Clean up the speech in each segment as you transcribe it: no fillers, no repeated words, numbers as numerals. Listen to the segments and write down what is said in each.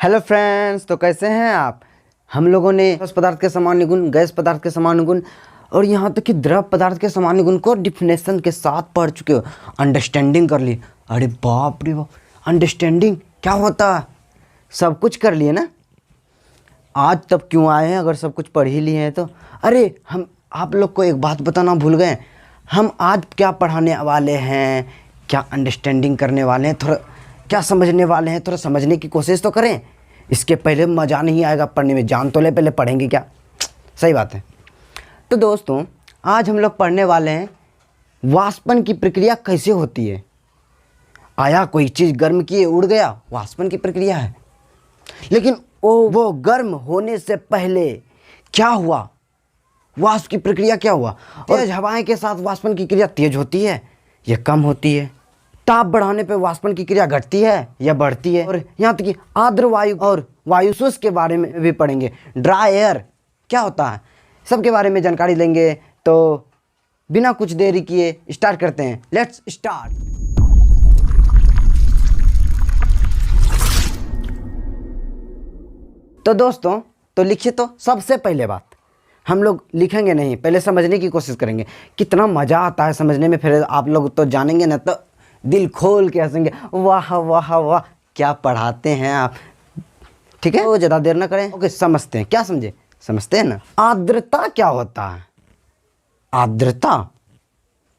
Hello friends, तो कैसे हैं आप। हम लोगों ने ठोस पदार्थ के सामान्य गुण, गैस पदार्थ के सामान्य गुण और यहाँ तक कि द्रव पदार्थ के सामान्य गुण को डिफिनेशन के साथ पढ़ चुके हो, अंडरस्टैंडिंग कर ली। अरे बाप रे बाप, अंडरस्टैंडिंग क्या होता है, सब कुछ कर लिए ना। आज तब क्यों आए हैं अगर सब कुछ पढ़ ही लिए हैं तो। अरे हम आप लोग को एक बात बताना भूल गए, हम आज क्या पढ़ाने वाले हैं, क्या अंडरस्टैंडिंग करने वाले हैं, थोड़ा क्या समझने वाले हैं, थोड़ा समझने की कोशिश तो करें। इसके पहले मज़ा नहीं आएगा पढ़ने में, जान तो ले पहले पढ़ेंगे क्या। सही बात है। तो दोस्तों आज हम लोग पढ़ने वाले हैं वाष्पन की प्रक्रिया कैसे होती है। आया कोई चीज़ गर्म किए उड़ गया, वाष्पन की प्रक्रिया है। लेकिन वो गर्म होने से पहले क्या हुआ, वाष्प की प्रक्रिया क्या हुआ। तेज हवाएं के साथ वाष्पन की क्रिया तेज होती है या कम होती है। ताप बढ़ाने पे वाष्पन की क्रिया घटती है या बढ़ती है। और यहाँ तक कि आर्द्र वायु और वायु शुष्क के बारे में भी पढ़ेंगे। ड्राई एयर क्या होता है, सबके बारे में जानकारी लेंगे। तो बिना कुछ देरी किए स्टार्ट करते हैं। Let's start. तो दोस्तों तो लिखिए, तो सबसे पहले बात हम लोग लिखेंगे नहीं, पहले समझने की कोशिश करेंगे। कितना मज़ा आता है समझने में, फिर आप लोग तो जानेंगे ना, तो दिल खोल के हंसेंगे, वाह वाह वाह क्या पढ़ाते हैं आप। ठीक है, तो ज़्यादा देर ना करें। ओके, समझते हैं। क्या समझे, समझते हैं ना। आर्द्रता क्या होता है, आर्द्रता,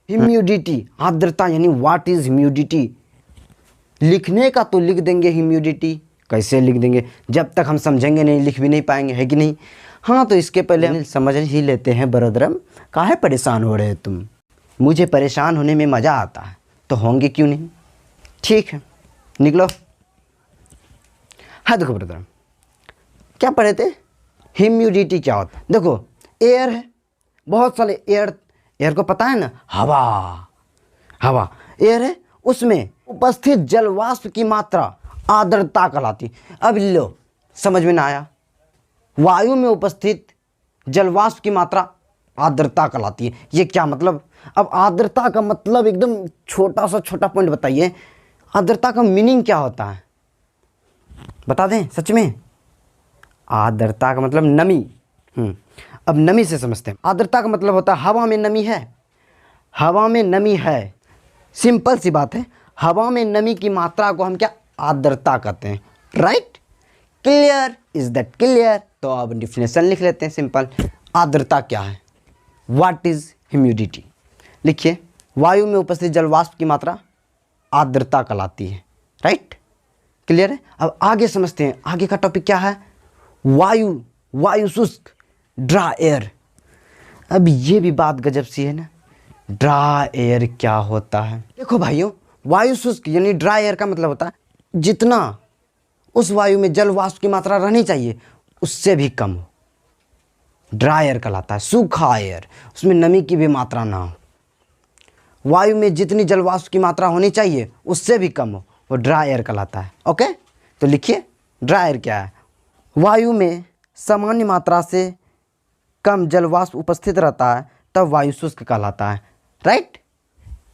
ह्यूमिडिटी। आर्द्रता यानी व्हाट इज ह्यूमिडिटी। लिखने का तो लिख देंगे ह्यूमिडिटी, कैसे लिख देंगे, जब तक हम समझेंगे नहीं लिख भी नहीं पाएंगे, है कि नहीं। हाँ, तो इसके पहले हम समझ ही लेते हैं। बरोदरम काहे परेशान हो रहे हो तुम, मुझे परेशान होने में मज़ा आता है, तो होंगे क्यों नहीं। ठीक है, निकलो। हाँ देखो ब्रदर, क्या पढ़े थे, ह्यूमिडिटी क्या होता है। देखो एयर है, बहुत सारे एयर को पता है ना, हवा एयर है, उसमें उपस्थित जल वाष्प की मात्रा आर्द्रता कहलाती। अब लो, समझ में ना आया, वायु में उपस्थित जल वाष्प की मात्रा आर्द्रता कहलाती है। ये क्या मतलब। अब आर्द्रता का मतलब एकदम छोटा पॉइंट बताइए, आर्द्रता का मीनिंग क्या होता है, बता दें सच में। आर्द्रता का मतलब नमी। अब नमी से समझते हैं। आर्द्रता का मतलब होता है हवा में नमी है, हवा में नमी है। सिंपल सी बात है, हवा में नमी की मात्रा को हम क्या आर्द्रता कहते हैं। Right, clear, is that clear. तो अब डिफिनेशन लिख लेते हैं सिंपल। आर्द्रता क्या है, व्हाट इज ह्यूमिडिटी। लिखिए, वायु में उपस्थित जल वाष्प की मात्रा आर्द्रता कहलाती है। राइट, क्लियर है। अब आगे समझते हैं, आगे का टॉपिक क्या है, वायु शुष्क, ड्राई एयर। अब ये भी बात गजब सी है ना, ड्राई एयर क्या होता है। देखो भाइयों, वायु शुष्क यानी ड्राई एयर का मतलब होता है जितना उस वायु में जल वाष्प की मात्रा रहनी चाहिए उससे भी कम हो, ड्राई एयर कहलाता है। सूखा एयर, उसमें नमी की भी मात्रा ना हो, वायु में जितनी जल वाष्प की मात्रा होनी चाहिए उससे भी कम हो, वो ड्राई एयर कहलाता है। ओके, तो लिखिए ड्राई एयर क्या है, वायु में सामान्य मात्रा से कम जल वाष्प उपस्थित रहता है तब वायु शुष्क कहलाता है। राइट,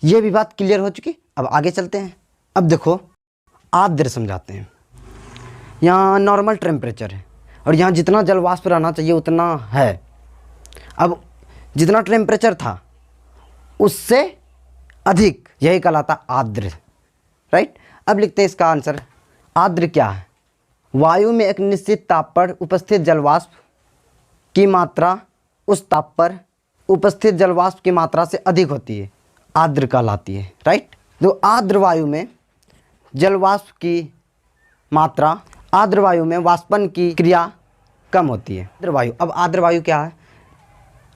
ये भी बात क्लियर हो चुकी। अब आगे चलते हैं। अब देखो आर्द्र समझाते हैं। यहाँ नॉर्मल टेम्परेचर है और यहाँ जितना जल वाष्प रहना चाहिए उतना है। अब जितना टेम्परेचर था उससे अधिक, यही कहलाता आर्द्र। राइट, अब लिखते हैं इसका आंसर। आर्द्र क्या है, वायु में एक निश्चित ताप पर उपस्थित जल वाष्प की मात्रा उस ताप पर उपस्थित जल वाष्प की मात्रा से अधिक होती है, आर्द्र कहलाती है। राइट, तो आर्द्र वायु में जल वाष्प की मात्रा, आर्द्र वायु में वाष्पन की क्रिया कम होती है। आर्द्र वायु, अब आर्द्र वायु क्या है,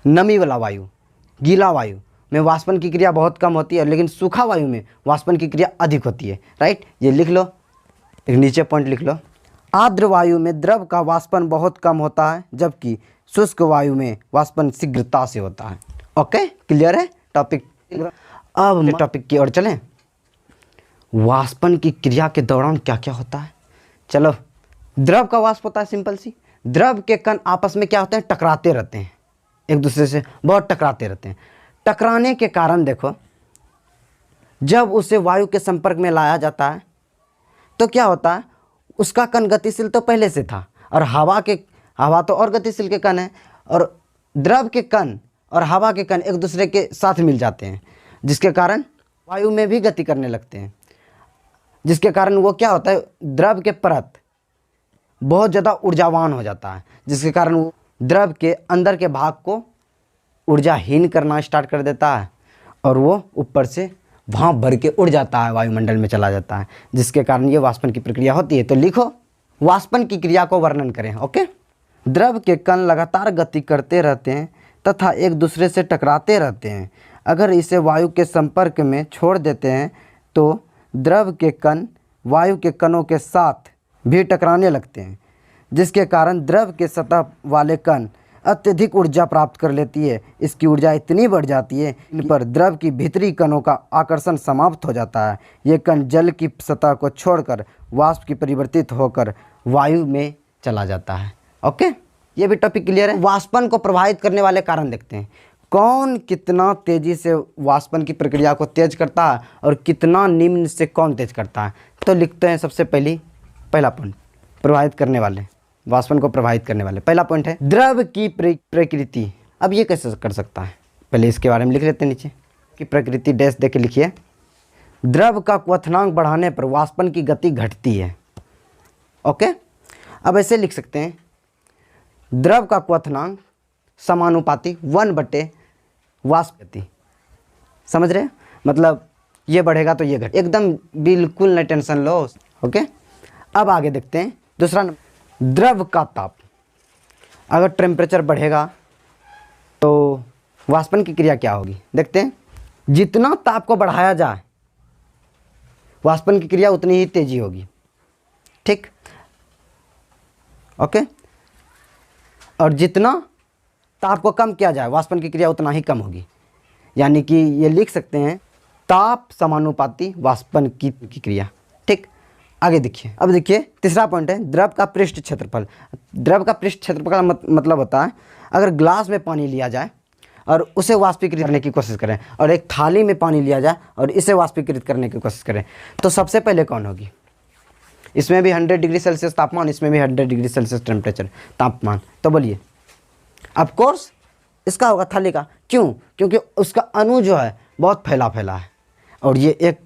नमी वाला वायु, गीला वायु में वाष्पन की क्रिया बहुत कम होती है, लेकिन सूखा वायु में वाष्पन की क्रिया अधिक होती है। राइट, ये लिख लो, एक नीचे पॉइंट लिख लो। आर्द्र वायु में द्रव का वाष्पन बहुत कम होता है जबकि शुष्क वायु में वाष्पन शीघ्रता से होता है। ओके, क्लियर है टॉपिक। अब हम टॉपिक की ओर चलें। वाष्पन की क्रिया के दौरान क्या क्या होता है, चलो। द्रव का वाष्प होता है, सिंपल सी। द्रव के कण आपस में क्या होते हैं, टकराते रहते हैं, एक दूसरे से बहुत टकराते रहते हैं। टकराने के कारण देखो, जब उसे वायु के संपर्क में लाया जाता है तो क्या होता है, उसका कण गतिशील तो पहले से था, और हवा तो और गतिशील के कण है, और द्रव के कण और हवा के कण एक दूसरे के साथ मिल जाते हैं, जिसके कारण वायु में भी गति करने लगते हैं, जिसके कारण वो क्या होता है, द्रव के परत बहुत ज़्यादा ऊर्जावान हो जाता है, जिसके कारण वो द्रव के अंदर के भाग को ऊर्जाहीन करना स्टार्ट कर देता है, और वो ऊपर से भाप भर के उड़ जाता है, वायुमंडल में चला जाता है, जिसके कारण ये वाष्पन की प्रक्रिया होती है। तो लिखो, वाष्पन की क्रिया को वर्णन करें। ओके, द्रव के कण लगातार गति करते रहते हैं तथा एक दूसरे से टकराते रहते हैं। अगर इसे वायु के संपर्क में छोड़ देते हैं तो द्रव के कण वायु के कणों के साथ भी टकराने लगते हैं, जिसके कारण द्रव के सतह वाले कण अत्यधिक ऊर्जा प्राप्त कर लेती है। इसकी ऊर्जा इतनी बढ़ जाती है इन पर द्रव की भीतरी कणों का आकर्षण समाप्त हो जाता है। ये कण जल की सतह को छोड़कर वाष्प की परिवर्तित होकर वायु में चला जाता है। ओके, ये भी टॉपिक क्लियर है। वाष्पन को प्रभावित करने वाले कारण देखते हैं। कौन कितना तेजी से वाष्पन की प्रक्रिया को तेज करता है और कितना निम्न से कौन तेज करता है। तो लिखते हैं सबसे पहला पॉइंट, प्रभावित करने वाले, वाष्पन को प्रभावित करने वाले। पहला पॉइंट है द्रव की प्रकृति। अब ये कैसे कर सकता है, पहले इसके बारे में लिख लेते हैं नीचे कि प्रकृति डैश दे के लिखिए। द्रव का क्वथनांक बढ़ाने पर वाष्पन की गति घटती है। ओके, अब ऐसे लिख सकते हैं, द्रव का क्वथनांक समानुपाती 1/वाष्प गति। समझ रहे, मतलब ये बढ़ेगा तो ये घट, एकदम बिल्कुल न टेंशन लो। ओके, अब आगे देखते हैं दूसरा नंबर, द्रव का ताप। अगर टेम्परेचर बढ़ेगा तो वाष्पन की क्रिया क्या होगी, देखते हैं। जितना ताप को बढ़ाया जाए वाष्पन की क्रिया उतनी ही तेजी होगी। ठीक, ओके, और जितना ताप को कम किया जाए वाष्पन की क्रिया उतना ही कम होगी। यानी कि ये लिख सकते हैं ताप समानुपाती वाष्पन की क्रिया। ठीक, आगे देखिए। अब देखिए तीसरा पॉइंट है द्रव का पृष्ठ क्षेत्रफल। द्रव का पृष्ठ क्षेत्रफल का मतलब होता है, अगर ग्लास में पानी लिया जाए और उसे वाष्पीकृत करने की कोशिश करें, और एक थाली में पानी लिया जाए और इसे वाष्पीकृत करने की कोशिश करें, तो सबसे पहले कौन होगी। इसमें भी 100 डिग्री सेल्सियस तापमान, इसमें भी 100 डिग्री सेल्सियस टेम्परेचर तापमान। तो बोलिए, ऑफ कोर्स इसका होगा, थाली का। क्यों? क्योंकि उसका अणु जो है बहुत फैला है, और ये एक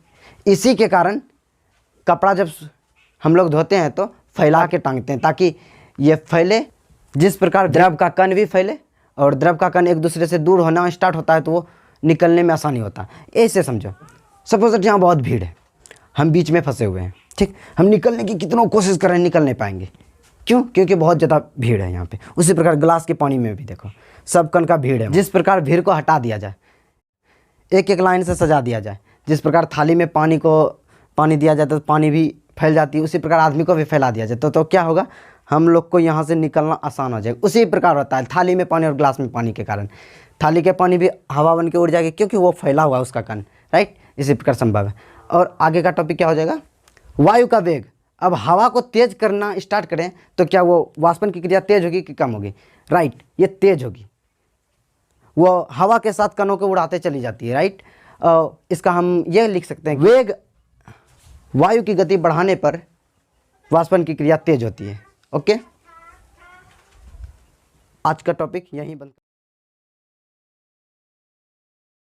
इसी के कारण कपड़ा जब हम लोग धोते हैं तो फैला के टांगते हैं, ताकि ये फैले। जिस प्रकार द्रव का कण भी फैले, और द्रव का कण एक दूसरे से दूर होना स्टार्ट होता है तो वो निकलने में आसानी होता है। ऐसे समझो, सपोज दैट यहाँ बहुत भीड़ है, हम बीच में फंसे हुए हैं। ठीक, हम निकलने की कितनों कोशिश कर रहे हैं, निकल नहीं पाएंगे। क्यों? क्योंकि बहुत ज़्यादा भीड़ है यहाँ पे। उसी प्रकार ग्लास के पानी में भी देखो, सब कण का भीड़ है। जिस प्रकार भीड़ को हटा दिया जाए, एक एक लाइन से सजा दिया जाए, जिस प्रकार थाली में पानी दिया जाता है तो पानी भी फैल जाती है, उसी प्रकार आदमी को भी फैला दिया जाए तो क्या होगा, हम लोग को यहाँ से निकलना आसान हो जाएगा। उसी प्रकार होता है थाली में पानी और ग्लास में पानी के कारण। थाली के पानी भी हवा बन के उड़ जाएगी, क्योंकि वो फैला हुआ है उसका कण, राइट। इसी प्रकार संभव है। और आगे का टॉपिक क्या हो जाएगा, वायु का वेग। अब हवा को तेज करना स्टार्ट करें तो क्या वो वाष्पन की क्रिया तेज होगी कि कम होगी, राइट। ये तेज होगी, वो हवा के साथ कणों को उड़ाते चली जाती है, राइट। इसका हम ये लिख सकते हैं, वेग वायु की गति बढ़ाने पर वाष्पन की क्रिया तेज होती है। ओके, आज का टॉपिक यहीं बंद।